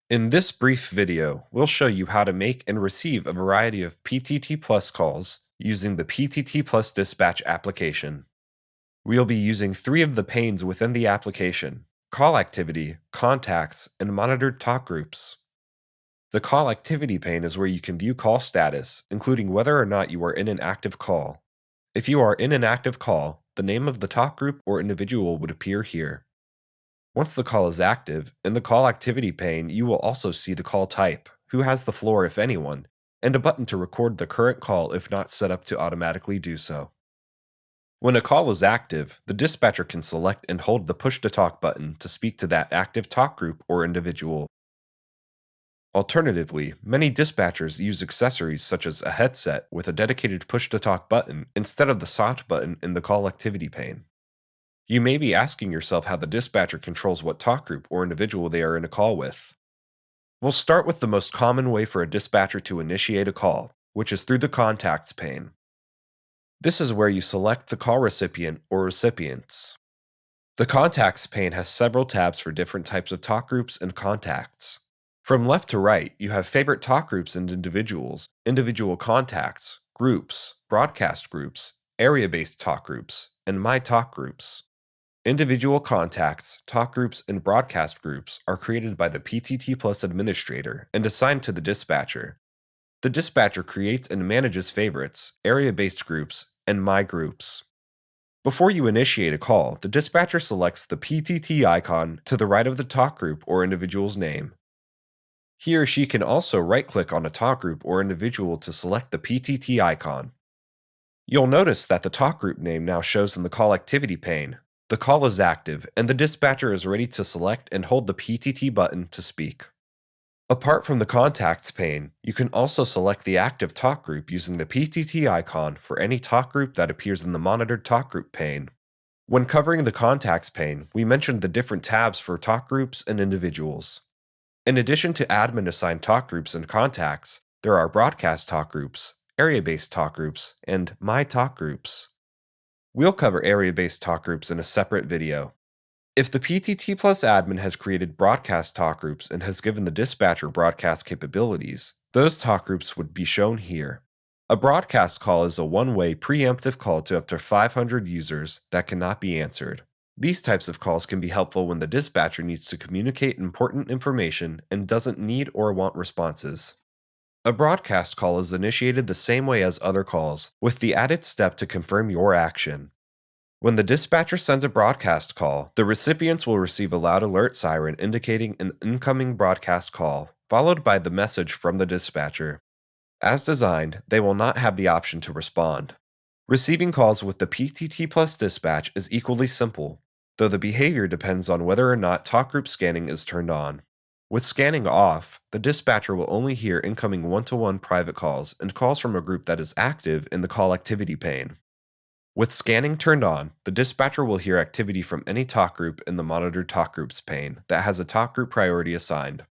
In this brief video, we'll show you how to make and receive a variety of PTT Plus calls using the PTT Plus Dispatch application. We'll be using three of the panes within the application: call activity, contacts, and monitored talk groups. The call activity pane is where you can view call status, including whether or not you are in an active call. If you are in an active call, the name of the talk group or individual would appear here. Once the call is active, in the call activity pane, you will also see the call type, who has the floor if anyone, and a button to record the current call if not set up to automatically do so. When a call is active, the dispatcher can select and hold the push to talk button to speak to that active talk group or individual. Alternatively, many dispatchers use accessories such as a headset with a dedicated push to talk button instead of the soft button in the call activity pane. You may be asking yourself how the dispatcher controls what talk group or individual they are in a call with. We'll start with the most common way for a dispatcher to initiate a call, which is through the Contacts pane. This is where you select the call recipient or recipients. The Contacts pane has several tabs for different types of talk groups and contacts. From left to right, you have favorite talk groups and individuals, individual contacts, groups, broadcast groups, area-based talk groups, and my talk groups. Individual contacts, talk groups, and broadcast groups are created by the PTT Plus administrator and assigned to the dispatcher. The dispatcher creates and manages favorites, area-based groups, and my groups. Before you initiate a call, the dispatcher selects the PTT icon to the right of the talk group or individual's name. He or she can also right-click on a talk group or individual to select the PTT icon. You'll notice that the talk group name now shows in the call activity pane. The call is active, and the dispatcher is ready to select and hold the PTT button to speak. Apart from the Contacts pane, you can also select the active talk group using the PTT icon for any talk group that appears in the monitored talk group pane. When covering the Contacts pane, we mentioned the different tabs for talk groups and individuals. In addition to admin-assigned talk groups and contacts, there are broadcast talk groups, area-based talk groups, and my talk groups. We'll cover area-based talk groups in a separate video. If the PTT Plus admin has created broadcast talk groups and has given the dispatcher broadcast capabilities, those talk groups would be shown here. A broadcast call is a one-way preemptive call to up to 500 users that cannot be answered. These types of calls can be helpful when the dispatcher needs to communicate important information and doesn't need or want responses. A broadcast call is initiated the same way as other calls, with the added step to confirm your action. When the dispatcher sends a broadcast call, the recipients will receive a loud alert siren indicating an incoming broadcast call, followed by the message from the dispatcher. As designed, they will not have the option to respond. Receiving calls with the PTT Plus dispatch is equally simple, though the behavior depends on whether or not talk group scanning is turned on. With scanning off, the dispatcher will only hear incoming one-to-one private calls and calls from a group that is active in the call activity pane. With scanning turned on, the dispatcher will hear activity from any talk group in the monitored talk groups pane that has a talk group priority assigned.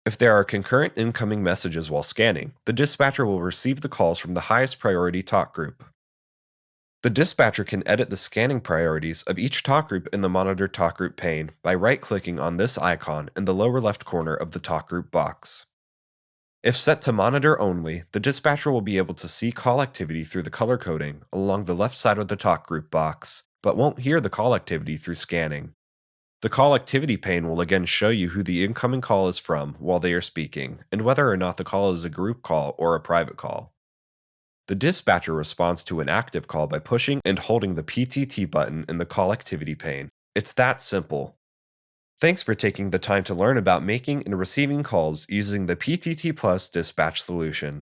If there are concurrent incoming messages while scanning, the dispatcher will receive the calls from the highest priority talk group. The dispatcher can edit the scanning priorities of each talk group in the monitored talk group pane by right-clicking on this icon in the lower left corner of the talk group box. If set to monitor only, the dispatcher will be able to see call activity through the color coding along the left side of the talk group box, but won't hear the call activity through scanning. The call activity pane will again show you who the incoming call is from while they are speaking, and whether or not the call is a group call or a private call. The dispatcher responds to an active call by pushing and holding the PTT button in the call activity pane. It's that simple. Thanks for taking the time to learn about making and receiving calls using the PTT Plus dispatch solution.